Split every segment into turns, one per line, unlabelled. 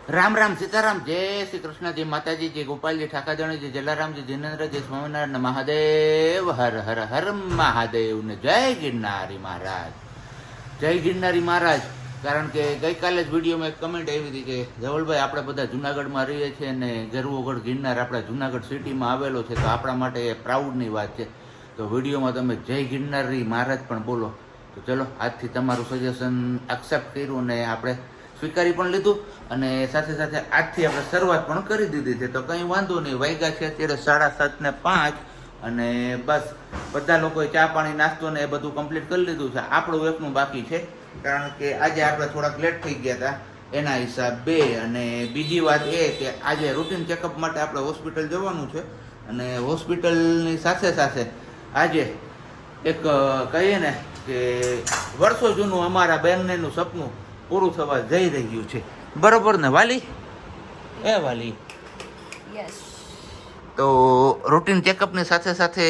રામ રામ સીતારામ, જય શ્રી કૃષ્ણ, જય માતાજી, જય ગોપાલજી, ઠાકાદણી, જય જલારામજી, જિનેન્દ્ર, જય સ્વામિનારાયણ, મહાદેવ, હર હર હર મહાદેવ ને જય ગિરનારી મહારાજ, જય ગિરનારી મહારાજ. કારણ કે ગઈકાલે જ વિડીયોમાં એક કમેન્ટ આવી હતી કે ધવલભાઈ આપણે બધા જુનાગઢમાં રહીએ છીએ અને ગરવોગઢ ગિરનાર આપણા જુનાગઢ સિટીમાં આવેલો છે, તો આપણા માટે એ પ્રાઉડની વાત છે. તો વિડીયોમાં તમે જય ગિરનારી મહારાજ પણ બોલો. તો ચલો, આજથી તમારું સજેશન એક્સેપ્ટ કર્યું અને આપણે સ્વીકારી પણ લીધું અને સાથે સાથે આજથી આપણે શરૂઆત પણ કરી દીધી છે. તો કંઈ વાંધો નહીં, વાગ્યા છે અત્યારે 7:05 અને બસ બધા લોકોએ ચા પાણી નાસ્તો ને એ બધું કમ્પ્લીટ કરી લીધું છે. આપણું એકનું બાકી છે, કારણ કે આજે આપણે થોડાક લેટ થઈ ગયા હતા એના હિસાબે. અને બીજી વાત એ કે આજે રૂટીન ચેકઅપ માટે આપણે હોસ્પિટલ જવાનું છે અને હોસ્પિટલની સાથે સાથે આજે એક કહીએ ને કે વર્ષો જૂનું અમારા બેનનું સપનું પૂરું થવા જઈ રહ્યું છે. બરોબર ને વાલી? એ વાલી,
યસ.
તો રૂટીન ચેકઅપની સાથે સાથે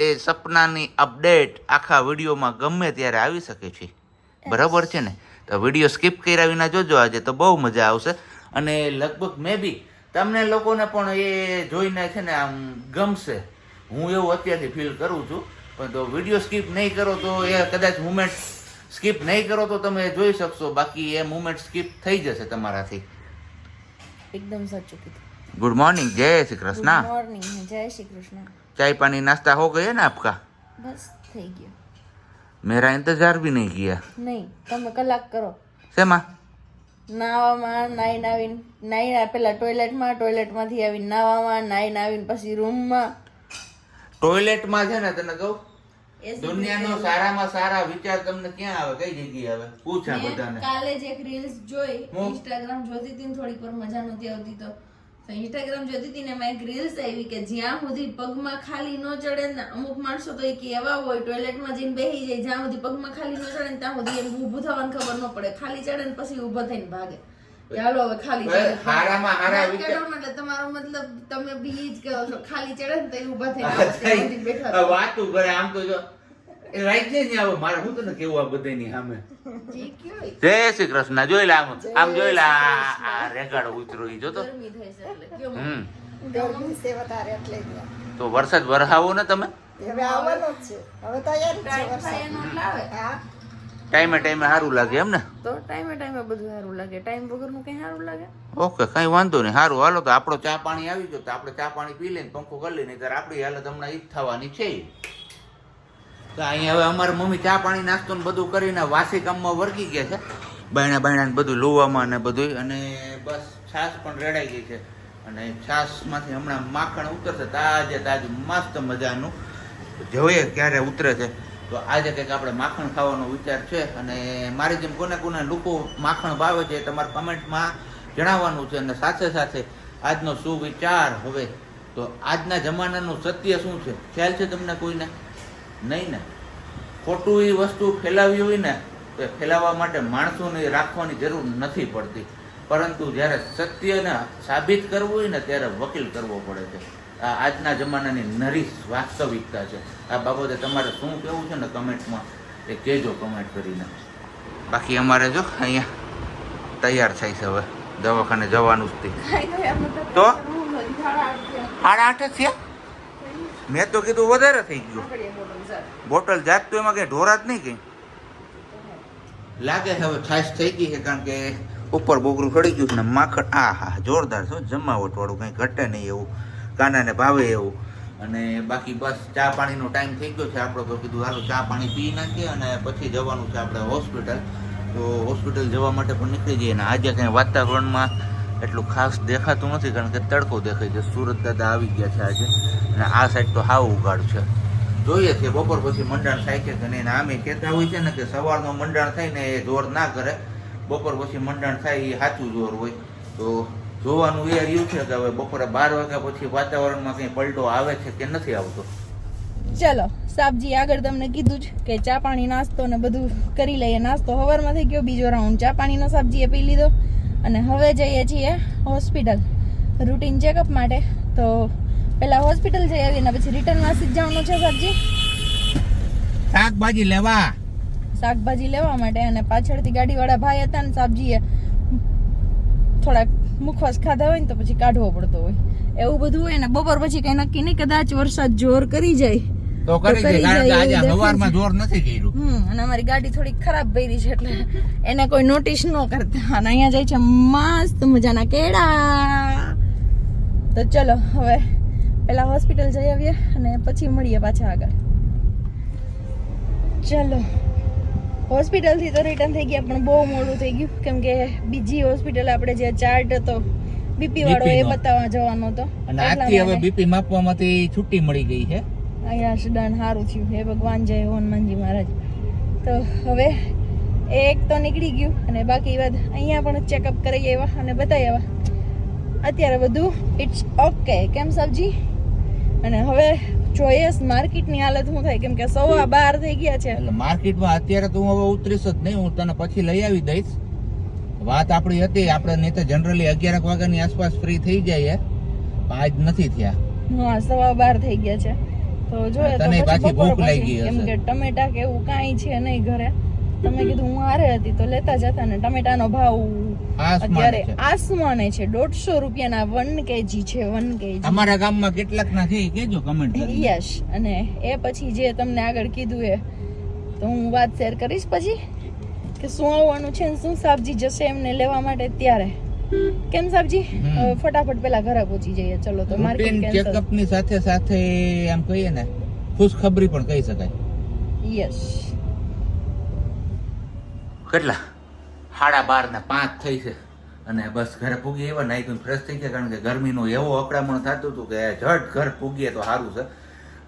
એ સપનાની અપડેટ આખા વિડીયોમાં ગમે ત્યારે આવી શકે છે. બરાબર છે ને? તો વિડીયો સ્કીપ કર્યા વિના જોજો, આજે તો બહુ મજા આવશે. અને લગભગ મે બી તમને લોકોને પણ એ જોઈને છે ને આમ ગમશે, હું એવું અત્યારથી ફીલ કરું છું. પણ તો વિડીયો સ્કીપ નહીં કરો તો એ કદાચ મુમેન્ટ સ્કીપ નહીં કરો તો તમે જોઈ શકશો, બાકી એ મુમેન્ટ સ્કીપ થઈ જશે તમારાથી.
એકદમ સાચું કીધું.
गुड मॉर्निंग, जय श्री कृष्ण.
ગુડ મોર્નિંગ, જય શ્રી કૃષ્ણ.
चाय पानी नाश्ता हो गया ना आपका?
બસ થઈ ગયું.
मेरा इंतजार भी नहीं किया.
નહીં, તમે કલાક કરો.
શેમાં?
નાવામાં, નાઈને આવીને નાઈને પેલા ટોયલેટમાંથી આવીને નાવામાં, નાઈને આવીને પછી રૂમમાં.
ટોયલેટમાં છે ને તને કહું, દુનિયાનો સારામાં સારા વિચાર તમને ક્યાં આવે, કઈ જગ્યાએ આવે? પૂછા બધાને.
કાલે જ એક રીલ્સ જોઈ, ઇન્સ્ટાગ્રામ જોતી હતી ને થોડીક વાર મજા નહોતી આવતી તો ઇન્સ્ટાગ્રામ જોતી હતી ને એમાં એક રીલ્સ આવી કે જ્યાં સુધી પગમાં ખાલી ન ચડે ને, અમુક માણસો તો એક એવા હોય ટોયલેટમાં જઈને બેસી જાય, જ્યાં સુધી પગમાં ખાલી ન ચડે ને ત્યાં સુધી એને ઊભું થવાની ખબર ન પડે, ખાલી ચડે ને પછી ઊભો થઈને ભાગે. ચાલો હવે ખાલી ચડે
હારામાં હારા વિચાર.
એટલે તમારો મતલબ તમે બી જ કહો છો, ખાલી ચડે ને તો ઊભા થઈને બેઠા.
વાતું કરે આમ તો જો એ રાઈટ ને આવો મારે હું તને કેવું આ બધાની સામે. જય શ્રી કૃષ્ણ. જોઈ લે આમ જોઈ લે, આ રેગાડો ઉતરો ઈ જોતો.
ગરમી થાય છે એટલે કેવું
ગરમી છે વધારે એટલે જ.
તો વરસાદ વરહાવો ને તમે
હવે આવવાનો જ છે, હવે તૈયારી જ છે
ટાઈમ થાય
વરસાદ.
એનો એટલે આવે.
હા,
ટાઈમે ટાઈમે સારું લાગે એમ ને?
તો ટાઈમે ટાઈમે બધું સારું લાગે, ટાઈમ વગરનું કઈ સારું લાગે?
ઓકે, કઈ વાંધો નહીં. સારું, હાલો તો આપણો ચા પાણી આવી ગયો તો આપણે ચા પાણી પી લઈને પંખો કરી લઈએ, ત્યારે આપણી હાલત હમણાં ઈ જ થવાની છે. તો અહીંયા હવે અમારા મમ્મી ચા પાણી નાસ્તો ને બધું કરીને વાસી કામમાં વર્ગી ગયા છે, બાયણા ને બધું લોવામાં ને બધું. અને બસ છાશ પણ રેડાઈ ગઈ છે અને છાશમાંથી હમણાં માખણ ઉતરશે તાજે તાજું મસ્ત મજાનું. જોઈએ ક્યારે ઉતરે છે. તો આજે કંઈક આપણે માખણ ખાવાનો વિચાર છે અને મારી જેમ કોને કોને લોકો માખણ ભાવે છે તમારે કમેન્ટમાં જણાવવાનું છે. અને સાથે સાથે આજનો શું વિચાર, હવે તો આજના જમાનાનું સત્ય શું છે ખ્યાલ છે તમને કોઈને? નહીં ને? ખોટું એ વસ્તુ ફેલાવી હોય ને તો ફેલાવવા માટે માણસોને રાખવાની જરૂર નથી પડતી, પરંતુ જ્યારે સત્યને સાબિત કરવું હોય ને ત્યારે વકીલ કરવો પડે છે. આ આજના જમાનાની નરી વાસ્તવિકતા છે. આ બાબતે તમારે શું કહેવું છે ને કમેન્ટમાં એ કહેજો કમેન્ટ કરીને. બાકી અમારે જો અહીંયા તૈયાર થાય છે, હવે દવાખાને જવાનું જ તો 8:30 થયા. મેં તો કીધું વધારે થઈ ગયું. બોટલ જાત તો એમાં કઈ ઢોરા જ નહીં કઈ લાગે છે. હવે છાશ થઈ ગઈ છે કારણ કે ઉપર બોગરું ચડી ગયું છે ને માખણ આ હા જોરદાર છે, જમાવટ વાળું, કઈ ઘટે નહીં એવું, કાનાને ભાવે એવું. અને બાકી બસ ચા પાણીનો ટાઈમ થઈ ગયો છે આપણો, તો કીધું હાલો ચા પાણી પી નાખીએ અને પછી જવાનું છે આપણે હોસ્પિટલ. તો હોસ્પિટલ જવા માટે પણ નીકળી જઈએ. અને આજે કંઈ વાતાવરણમાં એટલું ખાસ દેખાતું નથી કારણ કે તડકો દેખાય છે. સુરત દાદા આવી ગયા છે આજે અને આ સાઈડ તો હાવ ઉગાડ છે. જોઈએ છે બપોર પછી મંડાણ થાય છે કે નહીં. આમે કહેતા હોય છે ને કે સવારનો મંડાણ થાય ને એ જોર ના કરે, બપોર પછી મંડાણ થાય એ સાચું જોર હોય. તો જોવાનું એ રહ્યું છે કે હવે બપોરે 12 વાગ્યા પછી વાતાવરણમાં કંઈ પલટો આવે છે કે નથી આવતો.
ચલો, સાબજી આગળ તમને કીધું જ કે ચા પાણી નાસ્તો ને બધું કરી લઈએ. નાસ્તો સવારમાં થઈ ગયો, બીજો રાઉન્ડ ચા પાણીનો સાબજીએ પી લીધો અને હવે જઈએ છીએ હોસ્પિટલ રૂટીન ચેકઅપ માટે. તો પેલા હોસ્પિટલ જઈ આવીને પછી રિટર્ન વાસી જ જવાનું છે સાબજી
શાકભાજી
લેવા માટે. અને પાછળથી ગાડીવાળા ભાઈ હતા ને સાબજીએ થોડાક મુખવાસ ખાધા હોય ને તો પછી કાઢવો પડતો હોય, એવું બધું હોય ને. બપોર પછી કઈ નક્કી નહીં, કદાચ વરસાદ જોર કરી જાય
તો કરી દે, કારણ કે આજે
એવું
સવારમાં જોર નથી કર્યું.
અને અમારી ગાડી થોડી ખરાબ ભરી છે એટલે એને કોઈ નોટિસ ન કરતા. અને અહીંયા જાય છે મસ્ત મજાના કેળા. તો ચલો હવે પેલા હોસ્પિટલ જઈ આવીએ અને પછી મળીએ પાછા આગળ. ચલો હોસ્પિટલ થી તો રિટર્ન થઈ ગયા, પણ બહુ મોડું થઈ ગયું કેમ કે બીજી હોસ્પિટલ આપણે જે ચાર્ટ હતો બીપી વાળો એ બતાવવા જવાનો હતો.
અને આજથી હવે બીપી માપવામાંથી છૂટી મળી ગઈ છે.
અહીંયા શડન સારું થયું, હે ભગવાન જય હનુમાનજી મહારાજ. તો હવે એક તો નીકળી ગયું અને બાકી વાત અહીંયા પણ ચેકઅપ કરી આવ્યા અને બતાવી આવ્યા. અત્યારે બધું ઇટ્સ ઓકે. કેમ સબજી? અને હવે જોઈએ માર્કેટની હાલત શું થાય, કેમ કે 12:15 થઈ ગયા છે.
એટલે માર્કેટમાં અત્યારે તો હું હવે ઉતરીશ જ નહીં, હું તને પછી લઈ આવી દઈશ. વાત આપણી હતી, આપણે નહીં તો જનરલી 11 વાગ્યાની આસપાસ ફ્રી થઈ જાય, આજ નથી થયા.
હા 12:15 થઈ ગયા છે. તો જોઈએ તો
તને પાછી
પછી
ભૂખ
બપોર
લાગી
પછી,
હશે.
કેમ કે ટમેટા કે એવું કાંઈ છે નહીં ઘરે. તમે કીધું હું હારે હતી તો લેતા જતા ને. ટમેટાનો ભાવ અત્યારે આસમાને છે. 150 રૂપિયાના 1 kg છે. 1 kg
અમારા ગામમાં કેટલાક ના છે એ કહેજો કમેન્ટ કરી.
યસ. અને એ પછી જે તમને આગળ કીધું એ તો હું વાત શેર કરીશ પછી કે શું આવવાનું છે ને શું સબ્જી જશે એમને લેવા માટે ત્યારે. કેમ સબ્જી? હવે ફટાફટ પેલા ઘરે પહોંચી જઈએ. ચલો તો માર્કેટ
રૂટીન
કેન્સલ.
ચેકઅપ ની સાથે સાથે આમ કહીએ ને ખુશખબરી પણ કહી શકાય.
યસ.
કેટલા 12:30 ને 5 થઈ છે અને બસ ઘરે પૂગી એવા નાઈ તો ફ્રેશ થઈ ગયા, કારણ કે ગરમીનું એવું અકળામણ થતું હતું કે ઝટ ઘર પૂગીએ તો સારું છે,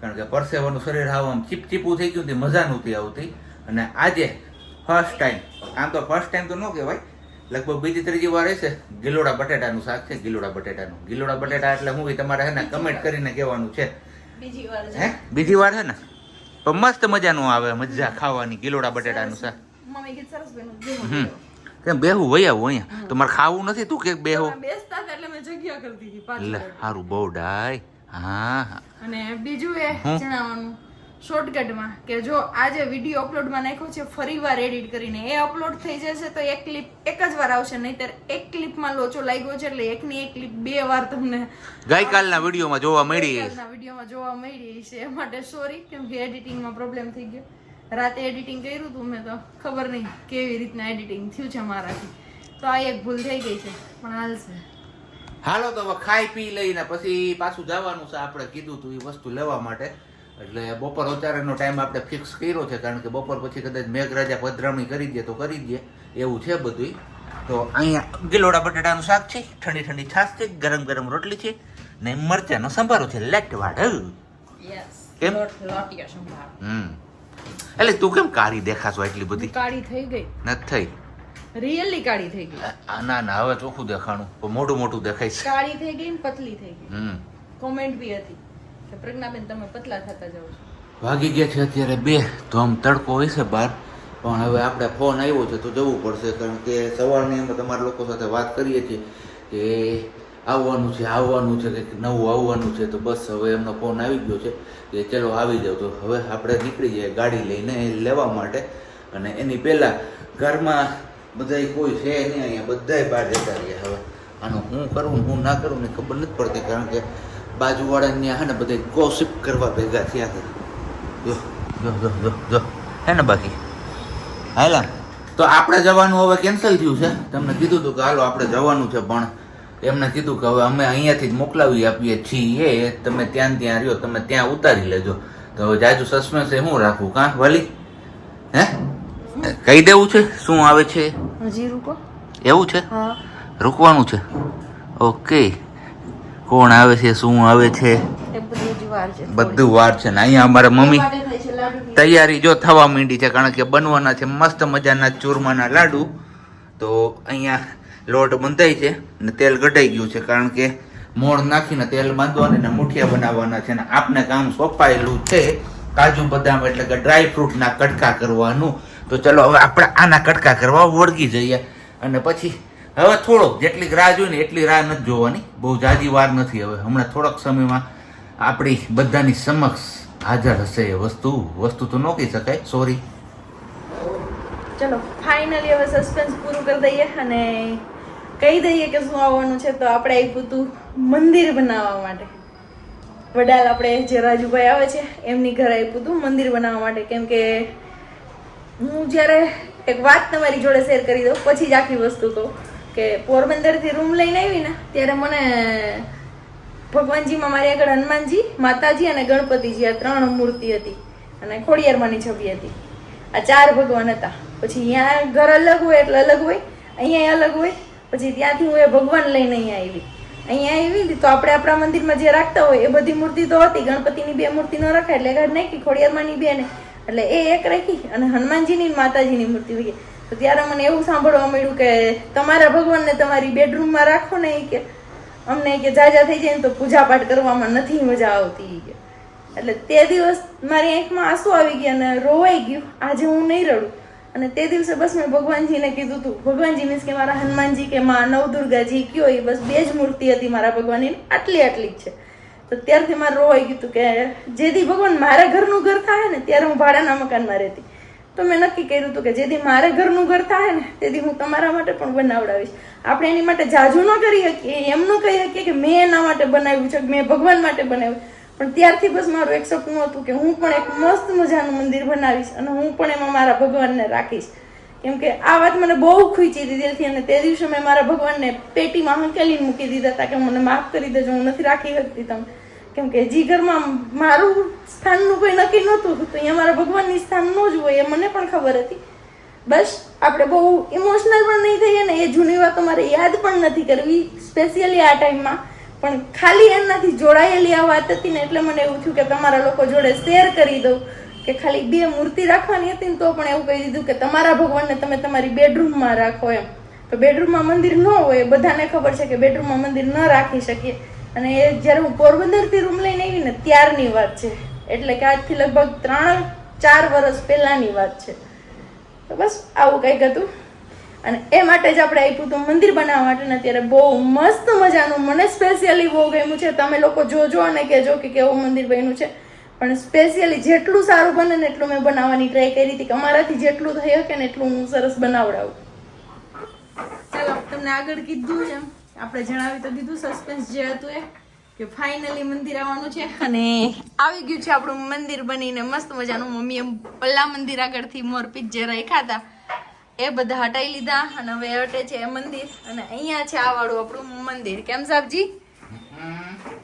કારણ કે પરસેવાનું શરીર આવું ચીપચીપું થઈ ગયું, મજા નહોતી આવતી. અને આજે ફર્સ્ટ ટાઈમ, આમ તો ફર્સ્ટ ટાઈમ તો ન કહેવાય, લગભગ બીજી ત્રીજી વાર હશે ગિલોડા બટેટાનું શાક છે. ગિલોડા બટેટા એટલે હું તમારે હે ને કમેન્ટ કરીને કહેવાનું છે.
બીજી વાર
હે બીજી વાર હે ને પણ મસ્ત મજાનું આવે, મજા ખાવાની ગિલોડા બટેટાનું શાક.
મમ્મી કે સરસ બન્યું.
કેમ બેહું વહી આવું અહીંયા? તમારે ખાવું નથી? તું કે બેહું?
બેસતા હતા એટલે મેં જગ્યા કરતી હતી પાછળ.
લે હારું બહુ ડાય. હા
અને બીજું એ જણાવવાનું શોર્ટકટમાં કે જો આજે વિડીયો અપલોડમાં નાખ્યો છે ફરીવાર એડિટ કરીને, એ અપલોડ થઈ જશે તો એક ક્લિપ એક જ વાર આવશે, નહીતર એક ક્લિપમાં લોચો લાગ્યો છે એટલે એકની એક ક્લિપ 2 વાર તમને
ગઈકાલના વિડીયોમાં જોવા મળી.
ગઈકાલના વિડીયોમાં જોવા મળી છે. એ માટે સોરી, કેમ કે એડિટિંગમાં પ્રોબ્લેમ થઈ ગયો. રાતે એડિટિંગ કર્યું હતું મેં, તો ખબર નહીં કેવી રીતના એડિટિંગ થયું છે મારાથી, તો આ એક ભૂલ થઈ ગઈ છે, પણ હાલશે.
હાલો તો હવે ખાઈ પી લઈને પછી પાછું જવાનું છે. આપણે કીધું તું એ વસ્તુ લેવા માટે, એટલે બપોર અત્યારેનો ટાઈમ આપણે ફિક્સ કર્યો છે, કારણ કે બપોર પછી કદાચ મેઘરાજા પધરામણી કરી દે તો કરી દે એવું છે બધું. તો અહીંયા ગિલોડા બટાટાનું શાક છે, ઠંડી ઠંડી છાશ છે, ગરમ ગરમ રોટલી છે ને મરચાનો સંભારો છે. લેટવાડ કેમ? એટલે તું કેમ કાળી દેખાશો એટલી બધી?
કાળી થઈ ગઈ
નથી થઈ,
રિયલી કાળી થઈ ગઈ.
ના ના હવે ચોખ્ખું દેખાણું, પણ મોટું મોટું દેખાય છે.
કાળી થઈ ગઈ ને પતલી થઈ ગઈ. કોમેન્ટ બી હતી કે પ્રજ્ઞાબેન તમે પતલા થતા જાવ છો.
વાગી ગયા છે અત્યારે 2, તો આમ તડકો હોય છે બહાર, પણ હવે આપણે ફોન આવ્યો છે તો જવું પડશે, કારણ કે સવારની અમે તમારા લોકો સાથે વાત કરીએ છીએ કે આવવાનું છે કે નવું આવવાનું છે, તો બસ હવે એમનો ફોન આવી ગયો છે કે ચલો આવી જાવ. તો હવે આપણે નીકળી જઈએ ગાડી લઈને લેવા માટે. અને એની પહેલાં ઘરમાં બધાય કોઈ છે નહીં, અહીંયા બધાય બહાર જતા રહ્યા. હવે આનું હું કરું હું ના કરું ને ખબર નથી પડતી, કારણ કે બાજુવાળાને ત્યાં હે ને બધા ગોસિપ કરવા ભેગા થયા છે. જો જો જો જો જો હે ને બાકી હાલા. તો આપણે જવાનું હવે કેન્સલ થયું છે. તમને કીધું હતું કે હાલો આપણે જવાનું છે, પણ એમને કીધું કે હવે અમે અહીંયાથી જ મોકલાવી આપીએ છીએ, તમે ત્યાં રહ્યો, તમે ત્યાં ઉતારી લેજો. તો હવે જાજુ સસ્પેન્સ હું રાખું કાં વાલી? હે કહી દેવું છે શું આવે છે?
હજી રૂકો.
એવું છે?
હા
રૂકવાનું છે. ઓકે, કોણ આવે છે, શું આવે છે,
એ બધી વાર છે,
બધું વાર છે ને. અહીંયા અમારા મમ્મી
માટે થાય છે લાડુ.
તૈયારી જો થવા માંડી છે, કારણ કે બનવાના છે મસ્ત મજાના ચૂરમાના લાડુ. તો અહીંયા લોટ બંધાય છે ને તેલ ગઢાઈ ગયું છે, કારણ કે મોણ નાખીને તેલ બાંધવાનું ને મુઠિયા બનાવવાના છે. ને આપને કામ સોંપાયેલું છે કાજુ બદામ એટલે કે ડ્રાય ફ્રૂટના કટકા કરવાનું. તો ચલો હવે આપણે આના કટકા કરવા વળગી જઈએ, અને પછી હવે થોડોક જેટલી રાહ જોઈ ને એટલી રાહ નથી જોવાની, બહુ જાજી વાર નથી. હવે હમણાં થોડાક સમયમાં આપણી બધાની સમક્ષ હાજર હશે એ વસ્તુ તો ન કહી શકાય, સોરી.
ચલો ફાઇનલી હવે સસ્પેન્સ પૂરું કરી દઈએ અને કહી દઈએ કે શું આવવાનું છે. તો આપણે આપ્યું હતું મંદિર બનાવવા માટે. વડાલ આપણે જે રાજુભાઈ આવે છે એમની ઘરે આપ્યું હતું મંદિર બનાવવા માટે. કેમ કે હું જ્યારે એક વાત તમારી જોડે શેર કરી દઉં પછી જ આખી વસ્તુ કહું કે પોરબંદરથી રૂમ લઈને આવી ને ત્યારે મને ભગવાનજીમાં મારી આગળ હનુમાનજી, માતાજી અને ગણપતિજી આ 3 મૂર્તિ હતી અને ખોડિયારમાંની છબી હતી. આ 4 ભગવાન હતા. પછી અહીંયા ઘર અલગ હોય એટલે અલગ હોય, અહીંયા અલગ હોય. પછી ત્યાંથી હું એ ભગવાન લઈને અહીંયા આવી તો આપણે આપણા મંદિરમાં જે રાખતા હોય એ બધી મૂર્તિ તો હતી. ગણપતિની 2 મૂર્તિ ન રખાય એટલે ઘર નાખી, ખોડિયારમાંની 2 ને એટલે એ એક રાખી અને હનુમાનજીની માતાજીની મૂર્તિ હોય. તો ત્યારે મને એવું સાંભળવા મળ્યું કે તમારા ભગવાનને તમારી બેડરૂમમાં રાખો ને કે અમને કે જાજા થઈ જાય ને તો પૂજા પાઠ કરવામાં નથી મજા આવતી. એટલે તે દિવસ મારી આંખમાં આંસુ આવી ગયા અને રોવાઈ ગયું. આજે હું નહીં રડું. અને તે દિવસે બસ મેં ભગવાનજીને કીધું હતું, ભગવાનજી મીન્સ કે મારા હનુમાનજી કે માં નવદુર્ગાજી કયો એ બસ 2 જ મૂર્તિ હતી મારા ભગવાનની, આટલી જ છે. તો ત્યારથી મારે રોવાઈ ગયું હતું કે જેથી ભગવાન મારા ઘરનું ઘર થાય ને ત્યારે હું ભાડાના મકાનમાં રહેતી. તો મેં નક્કી કર્યું હતું કે જેથી મારે ઘરનું ઘર થાય ને તેથી હું તમારા માટે પણ બનાવડાવીશ. આપણે એની માટે જાજુ ન કરી શકીએ, એમનું કહી શકીએ કે મેં એના માટે બનાવ્યું છે, મેં ભગવાન માટે બનાવ્યું. પણ ત્યારથી બસ મારું એક સપનું હતું કે હું પણ એક મસ્ત મજાનું મંદિર બનાવીશ અને હું પણ એમાં મારા ભગવાનને રાખીશ. કેમ કે આ વાત મને બહુ ખૂંચી હતી દિલથી. અને તે દિવસે મેં મારા ભગવાનને પેટીમાં હંકેલીને મૂકી દીધા હતા કે મને માફ કરી દેજો, હું નથી રાખી શકતી તમે. કેમ કે જે ઘરમાં મારું સ્થાનનું કોઈ નક્કી નહોતું તો અહીંયા મારા ભગવાનની સ્થાન ન જ હોય એ મને પણ ખબર હતી. બસ આપણે બહુ ઇમોશનલ પણ નહીં થઈએ ને એ જૂની વાતો મારે યાદ પણ નથી કરવી સ્પેશિયલી આ ટાઈમમાં. પણ ખાલી એનાથી જોડાયેલી આ વાત હતી ને એટલે મને એવું થયું કે તમારા લોકો જોડે શેર કરી દઉં કે ખાલી 2 મૂર્તિ રાખવાની હતી ને તો પણ એવું કહી દીધું કે તમારા ભગવાનને તમે તમારી બેડરૂમમાં રાખો એમ. તો બેડરૂમમાં મંદિર ન હોય બધાને ખબર છે કે બેડરૂમમાં મંદિર ન રાખી શકીએ. અને એ જ્યારે હું પોરબંદરથી રૂમ લઈને આવી ને ત્યારની વાત છે. એટલે કે આજથી લગભગ 3-4 વર્ષ પહેલાની વાત છે. તો બસ આવું કંઈક હતું. અને એ માટે જ આપણે આપ્યું હતું મંદિર બનાવવા માટે ને અત્યારે બહુ મસ્ત મજાનું મને સ્પેશિયલી બહુ ગમ્યું છે. તમે લોકો જોજો અને કહેજો કે કેવું મંદિર બન્યું છે. પણ સ્પેશિયલી જેટલું સારું બને ને એટલું મેં બનાવવાની ટ્રાય કરી હતી કે અમારાથી જેટલું થઈ શકે ને એટલું હું સરસ બનાવડાવું. ચાલો તમને આગળ કીધું છે આપણે જણાવી તો દીધું સસ્પેન્સ જે હતું એ કે ફાઇનલી મંદિર આવવાનું છે અને આવી ગયું છે આપણું મંદિર બનીને મસ્ત મજાનું. મમ્મીએ પલ્લા મંદિર આગળથી મોરપીંછ જે રાખ્યા હતા એ બધા હટાઈ લીધા અને હવે હટે છે એ મંદિર. અને અહીંયા છે આ વાળું આપણું મંદિર. કેમ સાહેબજી?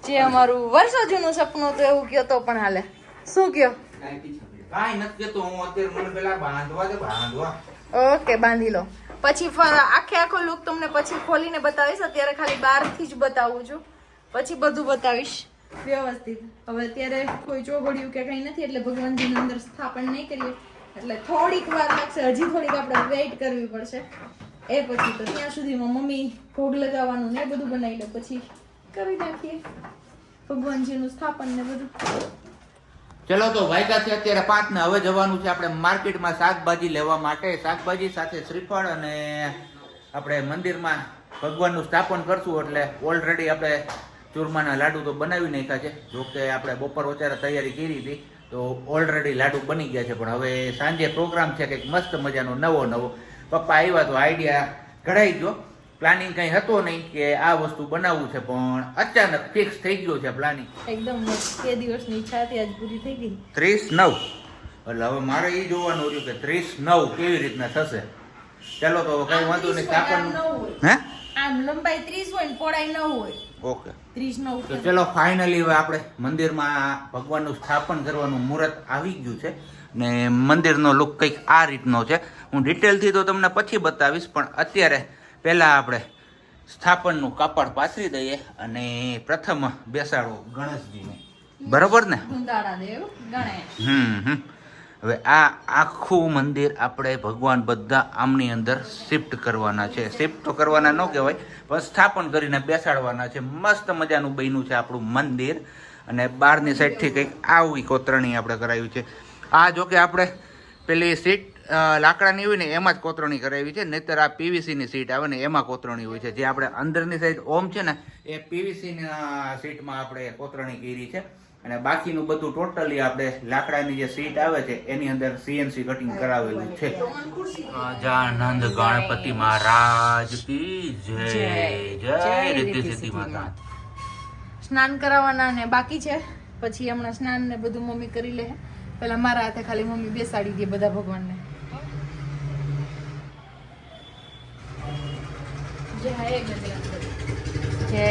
જે અમારું વર્ષો જૂનું સપનું હતું એવું કયો તો પણ હાલે. શું કયો?
કાઈ નથી કેતો હું અત્યારે મને પેલા બાંધવા.
ઓકે બાંધી લો. પછી આખો લુક તમને પછી ખોલીને બતાવીશ. અત્યારે ખાલી બહારથી જ બતાવું છું, પછી બધું બતાવીશ વ્યવસ્થિત. હવે અત્યારે કોઈ ચોઘડિયું કે કઈ નથી એટલે ભગવાનજીની અંદર સ્થાપન નહીં કરીએ એટલે થોડીક વાર લાગશે. હજી થોડીક આપણે વેઇટ કરવી પડશે. એ પછી તો ત્યાં સુધીમાં મમ્મી ભોગ લગાવવાનું ને બધું બનાવી લે પછી કરી નાખીએ ભગવાનજીનું સ્થાપન ને બધું.
ચલો તો વાયકા છે અત્યારે 5 ને હવે જવાનું છે આપણે માર્કેટમાં શાકભાજી લેવા માટે. શાકભાજી સાથે શ્રીફળ અને આપણે મંદિરમાં ભગવાનનું સ્થાપન કરશું એટલે ઓલરેડી આપણે ચૂરમાના લાડુ તો બનાવી નાખ્યા છે. જોકે આપણે બપોર અત્યારે તૈયારી કરી હતી તો ઓલરેડી લાડુ બની ગયા છે. પણ હવે સાંજે પ્રોગ્રામ છે કંઈક મસ્ત મજાનો નવો. પપ્પા આવ્યા તો આઈડિયા ઘડાઈ ગયો. પ્લાનિંગ કંઈ હતો નહીં કે આ વસ્તુ બનાવવું છે પણ અચાનક ફિક્સ થઈ ગયો છે પ્લાનિંગ.
એકદમ 2 દિવસની ઈચ્છા હતી આજ પૂરી થઈ ગઈ.
39 એટલે હવે મારે એ જોવાનું રહ્યું કે 39 કેવી રીતના થશે. ચાલો તો કઈ વાંધો નહીં. સ્થાપન હે
આમ લંબાઈ 30 હોય ને પહોળાઈ 9 હોય.
ઓકે
39
તો ચલો ફાઇનલી હવે આપણે મંદિરમાં ભગવાનનું સ્થાપન કરવાનું મુહૂર્ત આવી ગયું છે ને મંદિરનો લુક કંઈક આ રીતનો છે. હું ડિટેલથી તો તમને પછી બતાવીશ પણ અત્યારે પહેલાં આપણે સ્થાપનનું કાપડ પાથરી દઈએ અને પ્રથમ બેસાડો ગણેશજીને. બરોબર ને? હવે આ આખું મંદિર આપણે ભગવાન બધા આમની અંદર શિફ્ટ કરવાના છે. શિફ્ટ તો કરવાના ન કહેવાય પણ સ્થાપન કરીને બેસાડવાના છે. મસ્ત મજાનું બન્યું છે આપણું મંદિર. અને બહારની સાઈડથી કંઈક આવી કોતરણી આપણે કરાવી છે. આ જો કે આપણે પેલી સીટ લાકડાની હોય ને એમાં જ કોતરણી કરાવી છે. નહીતર આ પીવીસીની સીટ આવે ને એમાં કોતરણી હોય છે. જે આપણે અંદરની સાઈડ ઓમ છે ને એ પીવીસીના સીટમાં આપણે કોતરણી કરી છે. અને બાકીનું બધું ટોટલી આપણે લાકડાની જે સીટ આવે છે એની અંદર સીએનસી કટિંગ કરાવેલું છે. ગજાનંદ ગણપતિ મહારાજ કી જય. જય રિદ્ધિ સિદ્ધિ માતા.
સ્નાન કરાવવાના ને બાકી છે, પછી હમણાં સ્નાન ને બધું મમ્મી કરી લે. પેલા મારા હાથે ખાલી મમ્મી બેસાડી દે બધા ભગવાનને. જય ગજાનંદ. જય